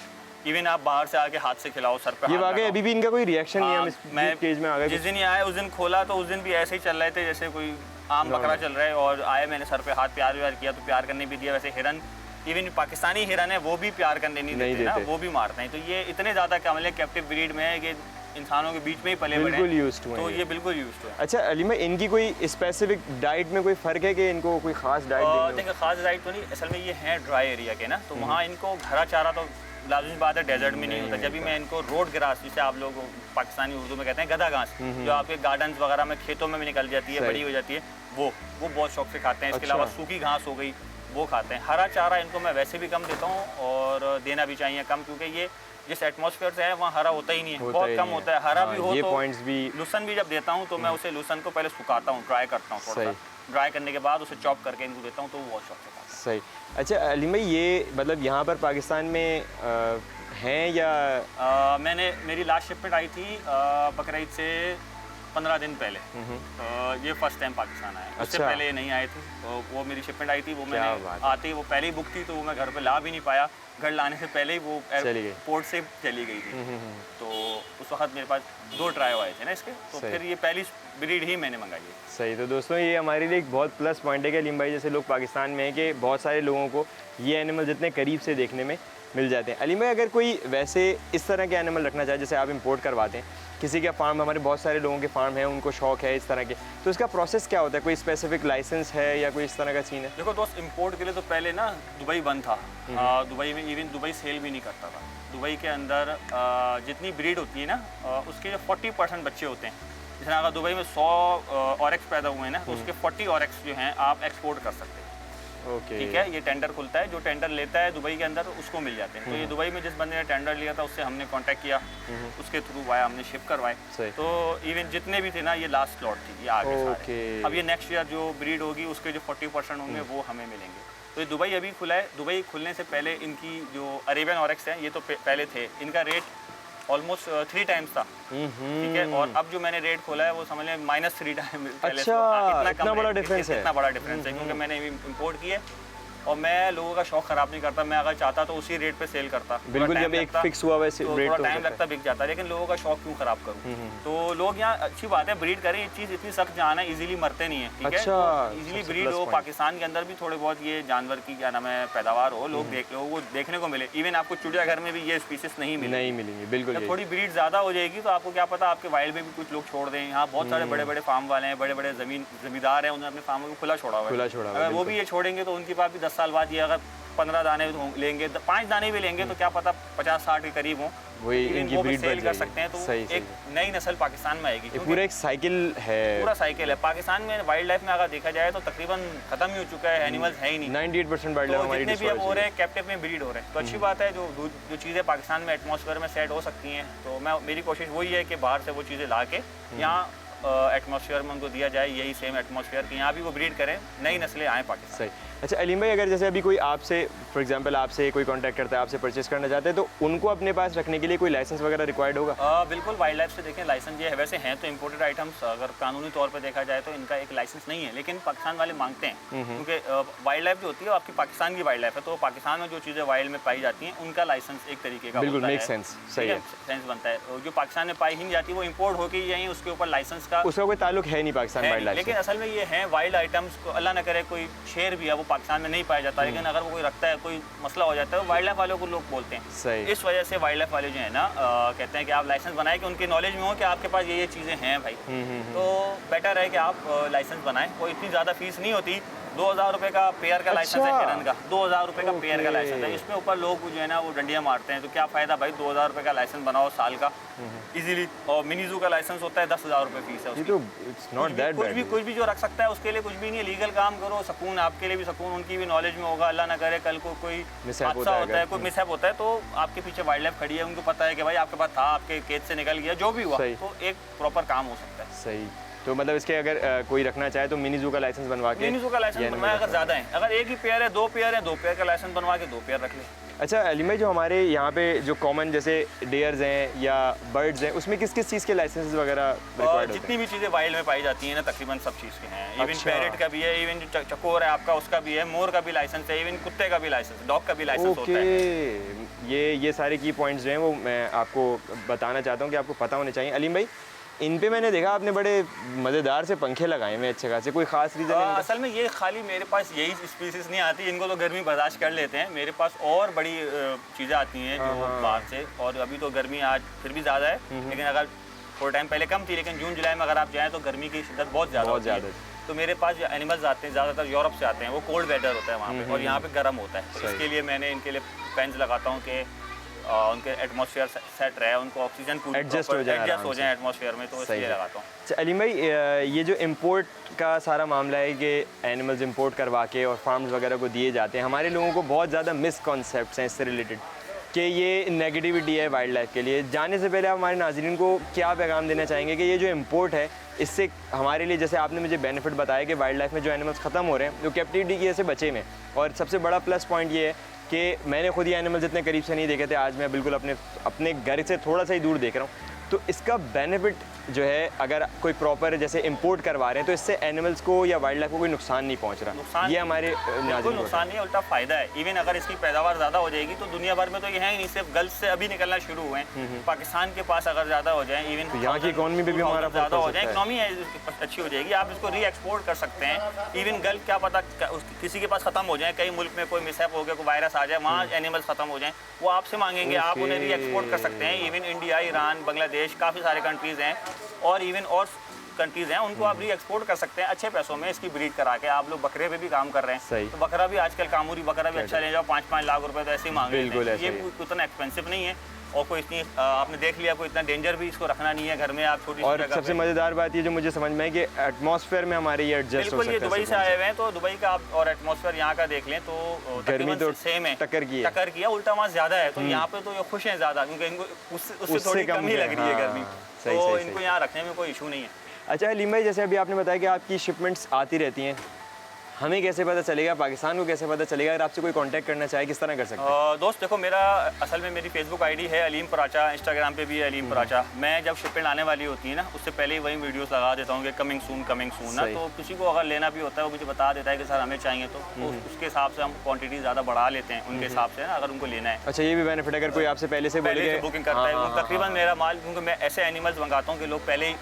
इवन आप बाहर से आके हाथ से खिलाओ, सर पे ये वाकई अभी भी इनका कोई रिएक्शन नहीं है। हम इस केज में आ गए, जिस दिन ये आए उस दिन खोला तो उस दिन भी ऐसे ही चल रहे थे जैसे कोई आम बकरा चल रहा है। और आए, मैंने सर पे हाथ प्यार किया तो प्यार करने भी दिया। वैसे हिरन, इवन पाकिस्तानी हिरन है, वो भी प्यार करने नहीं देते ना, वो भी मारते हैं। तो ये इतने ज़्यादा क्या मतलब कैप्टिव ब्रीड में है कि इंसानों के बीच में ही पले बड़े हैं, तो ये बिल्कुल यूज्ड है। अच्छा अलीम भाई, इनकी कोई स्पेसिफिक डाइट में कोई फ़र्क है कि इनको कोई ख़ास डाइट? देखिए, ख़ास डाइट तो नहीं, असल में ये है ड्राई एरिया के ना, तो वहाँ इनको हरा चारा तो लाजमी बात है डेजर्ट में नहीं होता। जब भी मैं इनको रोड ग्रास, जिसे आप लोग पाकिस्तानी उर्दू में कहते हैं गधा घास, जो आपके गार्डन वगैरह में खेतों में भी निकल जाती है, बड़ी हो जाती है, वो बहुत शौक से खाते हैं। इसके अलावा सूखी घास हो गई, वो खाते हैं। हरा चारा इनको मैं वैसे भी कम देता हूँ और देना भी चाहिए कम, क्योंकि ये जिस एटमॉस्फेयर से है वहाँ हरा होता ही नहीं है, बहुत कम होता है। हरा भी हो ये तो पॉइंट्स भी लूसन भी जब देता हूँ तो मैं उसे लूसन को पहले सुखाता हूँ, ड्राई करता हूँ थोड़ा सा, ड्राई करने के बाद उसे चॉप करके इनको देता हूँ, तो वो बहुत शौक से खाते हैं। सही। अच्छा अलीम भाई, ये मतलब यहाँ पर पाकिस्तान में हैं या मैंने मेरी लास्ट शिपमेंट आई थी बकरीद से 15 दिन पहले, ये फर्स्ट टाइम पाकिस्तान आया। उससे पहले ये नहीं आए थे, तो वो मेरी शिपमेंट आई थी, वो मैंने आते ही वो पहले ही बुक थी, तो वो मैं घर पे ला भी नहीं पाया। घर लाने से पहले ही वो एयरपोर्ट से चली गई थी। तो उस वक्त मेरे पास 2 ट्रायो आए थे ना इसके, तो फिर ये पहली ब्रीड ही मैंने मंगाई है। सही। तो दोस्तों ये हमारे लिए एक बहुत प्लस पॉइंट है कि अलीम भाई जैसे लोग पाकिस्तान में हैं कि बहुत सारे लोगों को ये एनिमल जितने करीब से देखने में मिल जाते हैं। अलीम भाई, अगर कोई वैसे इस तरह के एनिमल रखना चाहे, जैसे आप इंपोर्ट करवाते हैं, किसी के फार्म, हमारे बहुत सारे लोगों के फार्म हैं, उनको शौक है इस तरह के, तो इसका प्रोसेस क्या होता है? कोई स्पेसिफिक लाइसेंस है या कोई इस तरह का सीन है? देखो दोस्त, इंपोर्ट के लिए तो पहले ना दुबई बंद था। दुबई में इवन दुबई सेल भी नहीं करता था। दुबई के अंदर जितनी ब्रीड होती है ना, उसके जो 40% बच्चे होते हैं, जैसे अगर दुबई में 100 ऑरेक्स पैदा हुए हैं ना, तो उसके 40 ऑरेक्स जो हैं आप एक्सपोर्ट कर सकते हैं। ठीक है, ये टेंडर खुलता है, जो टेंडर लेता है दुबई के अंदर उसको मिल जाते हैं। तो ये दुबई में जिस बंदे ने टेंडर लिया था उससे हमने कांटेक्ट किया, उसके थ्रू वाया हमने शिप करवाए। तो इवन जितने भी थे ना, ये लास्ट स्लॉट थी, ये आगे सारे। अब ये नेक्स्ट ईयर जो ब्रीड होगी उसके जो 40% होंगे वो हमें मिलेंगे। तो ये दुबई अभी खुला है। दुबई खुलने से पहले इनकी जो अरेबियन ऑरेक्स हैं, ये तो पहले थे, इनका रेट ऑलमोस्ट 3 टाइम्स था। ठीक है, और अब जो मैंने रेट खोला है वो समझ लें -3 टाइम। अच्छा, इतना बड़ा डिफरेंस है? इतना बड़ा डिफरेंस है, क्योंकि मैंने इंपोर्ट किए और मैं लोगों का शौक खराब नहीं करता। मैं अगर चाहता तो उसी रेट पे सेल करता। बिल्कुल, जब एक फिक्स हुआ वैसे रेट थोड़ा टाइम लगता, बिक जाता, लेकिन लोगों का शौक क्यों खराब करूं? तो लोग यहाँ, अच्छी बात है, ब्रीड करें। ये चीज़ इतनी सख्त जान है, इजीली मरते नहीं है। ठीक है, इजीली ब्रीड हो। पाकिस्तान के अंदर भी थोड़े बहुत ये जानवर की क्या नाम है पैदावार हो, लोग लोगों को देखने को मिले। इवन आपको चिड़ियाघर में भी ये स्पीसीज नहीं मिलेंगी। बिल्कुल, थोड़ी ब्रीड ज़्यादा हो जाएगी तो आपको क्या पता, आपके वाइल्ड में भी कुछ लोग छोड़ दें। यहाँ बहुत सारे बड़े बड़े फार्म वाले हैं, बड़े बड़े जमींदार हैं, उन्होंने अपने फार्म को खुला छोड़ा हुआ है। अगर वो भी ये छोड़ेंगे तो उनके पास भी 10 साल बाद ये अगर 15 दाने लेंगे, 5 दाने भी लेंगे, तो क्या पता 50-60 के करीब हो, वही इनकी ब्रीड सेल कर सकते हैं। तो एक नई नस्ल पाकिस्तान में आएगी। पूरा एक साइकिल है, पूरा साइकिल है। पाकिस्तान में वाइल्ड लाइफ में अगर देखा जाए तो तकरीबन खत्म ही हो चुका है, एनिमल्स है ही नहीं। 98% वाइल्ड लाइफ हमारी जितने भी अब हो रहे हैं कैप्टिव में ब्रीड हो रहे हैं। तो अच्छी बात है, जो चीज़ें पाकिस्तान में एटमॉस्फेयर में सेट हो सकती हैं, तो मेरी कोशिश वही है कि बाहर से वो चीज़ें ला के यहाँ एटमॉस्फेयर में उनको दिया जाए, यही सेम एटमॉस्फेयर कि यहाँ भी वो ब्रीड करें, नई नस्लें आएँ पाकिस्तान। सही। अच्छा अलीम भाई, अगर जैसे अभी कोई आपसे, फॉर एग्जांपल आपसे कोई कांटेक्ट करता है, आपसे परचेस करना चाहते हैं, तो उनको अपने पास रखने के लिए कोई लाइसेंस वगैरह रिक्वायर्ड होगा? बिल्कुल, वाइल्ड लाइफ से देखें लाइसेंस ये है। वैसे हैं तो इंपोर्टेड आइटम्स, अगर कानूनी तौर पर देखा जाए तो इनका एक लाइसेंस नहीं है, लेकिन पाकिस्तान वाले मांगते हैं, क्योंकि वाइल्ड लाइफ जो होती है आपकी पाकिस्तान की वाइल्ड लाइफ है। तो पाकिस्तान में जो चीज़ें वाइल्ड में पाई जाती हैं उनका लाइसेंस एक तरीके का बिल्कुल मेक सेंस। सही है, सेंस बनता है। जो पाकिस्तान में पाई ही नहीं जाती वो इंपोर्ट होकर ही यहीं उसके ऊपर लाइसेंस का उसका कोई ताल्लुक है नहीं पाकिस्तान वाइल्ड लाइफ। लेकिन असल में ये है वाइल्ड आइटम्स को, अल्लाह न करे कोई शेर भी है वो पाकिस्तान में नहीं पाया जाता, लेकिन अगर वो कोई रखता है, कोई मसला हो जाता है, वाइल्ड लाइफ वालों को लोग बोलते हैं। सही। इस वजह से वाइल्ड लाइफ वाले जो है ना कहते हैं कि आप लाइसेंस बनाएं, कि उनकी नॉलेज में हो कि आपके पास ये चीज़ें हैं भाई। तो बेटर है कि आप लाइसेंस बनाएं। कोई इतनी ज़्यादा फीस नहीं होती, 2000 रुपये का पेयर का लाइसेंस है हिरन का, 2000 रुपये का पेयर का लाइसेंस है। इसमें ऊपर लोग जो है ना वो डंडियाँ मारते हैं, तो क्या फ़ायदा भाई, 2000 रुपये का लाइसेंस बनाओ साल का इजीली। और मिनी जू का लाइसेंस होता है 10,000 रुपये फीस है उसकी। तो इट्स नॉट दैट बैड। कुछ भी जो रख सकता है उसके लिए कुछ भी नहीं है, लीगल काम करो, सुकून आपके लिए भी सुकून, उनकी भी नॉलेज में होगा। अल्लाह ना करे कल को कोई हादसा होता है, कोई मिसहैप होता है, तो आपके पीछे वाइल्ड लाइफ खड़ी है, उनको पता है कि भाई आपके पास था, आपके केस से निकल गया, जो भी हुआ, तो एक प्रॉपर काम हो सकता है। सही। तो मतलब इसके अगर कोई रखना चाहे तो मिनी जू का लाइसेंस बनवा के, मिनी जू का लाइसेंस बनवाए। अगर ज़्यादा है, अगर एक ही पेयर है, 2 पेयर है, 2 पेयर का लाइसेंस बनवा के 2 पेयर रख ले। अच्छा अलीम भाई, जो हमारे यहाँ पे जो कॉमन जैसे डेयर्स हैं या बर्ड्स हैं, उसमें किस किस चीज़ के लाइसेंस वगैरह रिक्वायर्ड होते हैं? जितनी भी चीज़ें वाइल्ड में पाई जाती हैं ना, तकरीबन सब चीज़ के हैं। इवन पैरेट का भी है, इवन जो चकोर है आपका उसका भी है, मोर का भी लाइसेंस है, इवन कुत्ते का भी लाइसेंस, डॉग का भी लाइसेंस होता है। ये सारे की पॉइंट्स जो हैं वो मैं आपको बताना चाहता हूँ कि आपको पता होने चाहिए। अलीम भाई, इन पे मैंने देखा आपने बड़े मज़ेदार से पंखे लगाए हैं अच्छे खासे, कोई ख़ास रीज़न है? असल में ये खाली मेरे पास यही स्पीसीज़ नहीं आती, इनको तो गर्मी बर्दाश्त कर लेते हैं। मेरे पास और बड़ी चीज़ें आती हैं जो बाहर से, और अभी तो गर्मी आज फिर भी ज़्यादा है, लेकिन अगर थोड़े टाइम पहले कम थी, लेकिन जून जुलाई में अगर आप जाएँ तो गर्मी की शिद्दत बहुत ज़्यादा है। तो मेरे पास जो एनिमल्स आते हैं ज़्यादातर यूरोप से आते हैं, वो कोल्ड वेदर होता है वहाँ पे, और यहाँ पे गर्म होता है। तो इसके लिए मैंने इनके लिए फैंस लगाता हूँ कि उनके एटमॉस्फेयर सेट रहे, उनको ऑक्सीजन पूरी Adjust हो जाए एडजस्ट आराम हो से। जाए एटमॉस्फेयर में, तो सही इसलिए है। लगाता हूँ। अच्छा अलीम भाई, ये जो इम्पोर्ट का सारा मामला है कि एनिमल्स इंपोर्ट करवा के और फार्म्स वगैरह को दिए जाते हैं, हमारे लोगों को बहुत ज़्यादा मिसकॉन्सेप्ट्स हैं इससे रिलेटेड कि ये नेगेटिविटी है वाइल्ड लाइफ के लिए। जाने से पहले आप हमारे नाज़रीन को क्या पैगाम देना चाहेंगे कि ये जो इम्पोर्ट है इससे हमारे लिए, जैसे आपने मुझे बेनिफिट बताया कि वाइल्ड लाइफ में जो एनिमल्स ख़त्म हो रहे हैं वो कैप्टिविटी की वजह से बचे में, और सबसे बड़ा प्लस पॉइंट ये है कि मैंने खुद ये एनिमल्स इतने करीब से नहीं देखे थे, आज मैं बिल्कुल अपने घर से थोड़ा सा ही दूर देख रहा हूँ। तो इसका बेनिफिट जो है, अगर कोई प्रॉपर जैसे इंपोर्ट करवा रहे हैं तो इससे एनिमल्स को या वाइल्ड लाइफ को कोई नुकसान नहीं पहुंच रहा। नुकसान ये हमारे बिल्कुल नाज़रीन को नुकसान नहीं है, उल्टा फ़ायदा है। इवन अगर इसकी पैदावार ज़्यादा हो जाएगी तो दुनिया भर में तो ये है ही नहीं, सिर्फ गल्फ से अभी निकलना शुरू हुए हैं। पाकिस्तान के पास अगर ज़्यादा हो जाए, इवन तो यहाँ की इकॉनमी पे भी हमारा ज़्यादा फोकस हो जाए, होता है। इकनॉमी है अच्छी हो जाएगी, आप इसको री एक्सपोर्ट कर सकते हैं। इवन गल्फ क्या पता किसी के पास ख़त्म हो जाए, कई मुल्क में कोई मिसहैप हो गया, कोई वायरस आ जाए, वहाँ एनिमल्स ख़त्म हो जाएँ, वो आपसे मांगेंगे, आप उन्हें री एक्सपोर्ट कर सकते हैं। इवन इंडिया, ईरान, बांग्लादेश, काफ़ी सारे कंट्रीज़ हैं, और इवन और कंट्रीज़ हैं, उनको आप री एक्सपोर्ट कर सकते हैं अच्छे पैसों में इसकी ब्रीड करा के। आप लोग बकरे पे भी काम कर रहे हैं, सही। तो बकरा भी आजकल कामूरी बकरा भी अच्छा ले जाओ, 5-5 लाख रुपए तो ऐसे ही मांग बिल्कुल लेते हैं। ऐसे ये ही। उतना एक्सपेंसिव नहीं है, और कोई इतनी आपने देख लिया, कोई इतना डेंजर भी इसको रखना नहीं है घर में, आप छोटी और जगह सबसे पे। मज़ेदार बात ये जो मुझे समझ में है कि एटमॉस्फेयर में हमारे ये एडजस्ट हो बिल्कुल, सकता ये है। दुबई से आए हुए हैं, तो दुबई का आप और एटमॉस्फेयर यहाँ का देख लें तो गर्मी तकरीबन तो सेम है, टक्कर की है। टक्कर किया, उल्टा वहाँ ज़्यादा है, तो यहाँ पे तो ये खुश हैं ज़्यादा, क्योंकि इनको उससे थोड़ी कम कम ही है, लग रही है हाँ, गर्मी, सही, तो सही, इनको सही। यहाँ रखने में कोई इशू नहीं है। अच्छा अलीम भाई, जैसे अभी आपने बताया कि आपकी शिपमेंट्स आती रहती हैं, हमें कैसे पता चलेगा, पाकिस्तान को कैसे पता चलेगा? अगर आपसे कोई कांटेक्ट करना चाहे किस तरह कर सकते हैं? दोस्त देखो, मेरा असल में मेरी फेसबुक आईडी है अलीम पराचा, इंस्टाग्राम पे भी है अलीम पराचा। मैं जब शिपमेंट आने वाली होती है ना, उससे पहले ही वही वीडियोस लगा देता हूँ कि कमिंग सून ना, सही। तो किसी को अगर लेना भी होता है वो मुझे बता देता है कि सर हमें चाहिए, तो उसके हिसाब से हम क्वांटिटी ज़्यादा बढ़ा लेते हैं उनके हिसाब से ना, अगर उनको लेना है। अच्छा, ये भी बेनिफिट है अगर कोई आपसे पहले से बोले पहले से कि बुकिंग करता है वो, तकरीबन मेरा माल, क्योंकि मैं ऐसे एनिमल्स मंगाता हूँ कि लोग पहले ही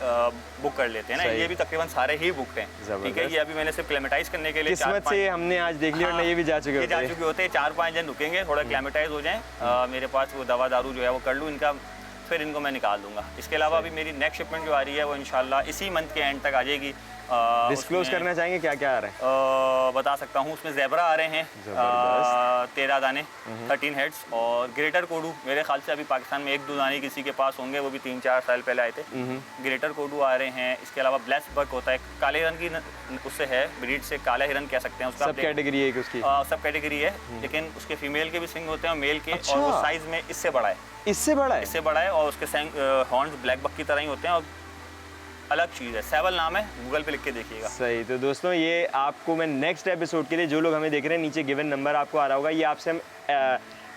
बुक कर लेते हैं ना, सही। ये भी तकरीबन सारे ही बुकड हैं, ठीक है। ये अभी मैंने सिर्फ क्लेमेटाइज करने के लिए किस्मत से हमने आज देख लिया, वरना ये भी जा चुके ये जा होते हैं। चुके होते हैं, 4-5 दिन रुकेंगे, थोड़ा क्लेमेटाइज हो जाएं, मेरे पास वो दवा दारू जो है वो कर लूँ इनका, फिर इनको मैं निकाल दूंगा। इसके अलावा अभी मेरी नेक्स्ट शिपमेंट जो आ रही है वो इंशाल्लाह इसी मंथ के एंड तक आ जाएगी। डिस्क्लोज करना चाहेंगे क्या क्या आ रहा है? बता सकता हूँ, उसमें ज़ेब्रा आ रहे हैं 13 दाने, 13 हेड्स, और ग्रेटर कोडू मेरे ख्याल से अभी पाकिस्तान में 1-2 दाने किसी के पास होंगे, वो भी 3-4 साल पहले आए थे। ग्रेटर कोडू आ रहे हैं। इसके अलावा ब्लैक बक होता है, काले हिरन की उससे है ब्रीड से, काला हिरन कह सकते हैं उसका। सब कैटेगरी है कि उसकी? सब कैटेगरी है, लेकिन उसके फीमेल के भी सिंग होते हैं और मेल के, अच्छा। और वो साइज़ में इससे बड़ा है, इससे बड़ा है? इससे बड़ा है, और उसके हॉर्न्स ब्लैक बक की तरह ही होते हैं, और अलग चीज़ है। सेवल नाम है, गूगल पे लिख के देखिएगा। सही। तो दोस्तों, ये आपको मैं नेक्स्ट एपिसोड के लिए, जो लोग हमें देख रहे हैं, नीचे गिवन नंबर आपको आ रहा होगा, ये आपसे हम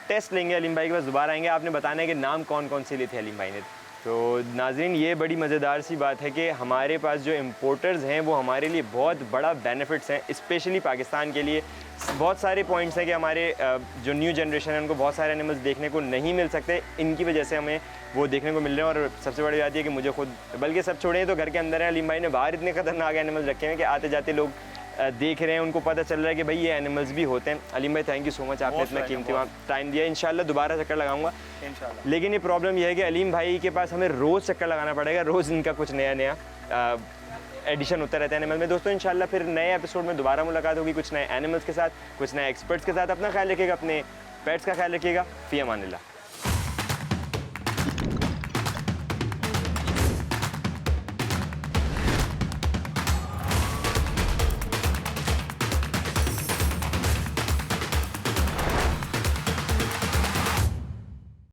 टेस्ट लेंगे। अलीम भाई के पास दोबारा आएंगे, आपने बताना है कि नाम कौन कौन से लिए थे अलीम भाई ने। तो नाज़रीन, ये बड़ी मज़ेदार सी बात है कि हमारे पास जो इम्पोर्टर्स हैं वो हमारे लिए बहुत बड़ा बेनिफिट्स हैं, स्पेशली पाकिस्तान के लिए। बहुत सारे पॉइंट्स हैं कि हमारे जो न्यू जनरेशन है उनको बहुत सारे एनिमल्स देखने को नहीं मिल सकते, इनकी वजह से हमें वो देखने को मिल रहे हैं। और सबसे बड़ी बात ये कि मुझे खुद, बल्कि सब छोड़े तो घर के अंदर है, अलीम भाई ने बाहर इतने खतरनाक एनिमल्स रखे हैं कि आते जाते लोग देख रहे हैं, उनको पता चल रहा है कि भाई ये एनिमल्स भी होते हैं। अलीम भाई, थैंक यू सो मच, आपने इतना कीमती टाइम दिया। इंशाल्लाह दोबारा चक्कर लगाऊंगा इंशाल्लाह। लेकिन ये प्रॉब्लम ये है कि अलीम भाई के पास हमें रोज़ चक्कर लगाना पड़ेगा, रोज़ इनका कुछ नया नया एडिशन होता रहता है एनिमल में। दोस्तों, इंशाल्लाह फिर नए एपिसोड में दोबारा मुलाकात होगी, कुछ नए एनिमल्स के साथ, कुछ नए एक्सपर्ट्स के साथ। अपना ख्याल रखिएगा, अपने पेट्स का ख्याल रखिएगा। फ़ी अमानिल्लाह।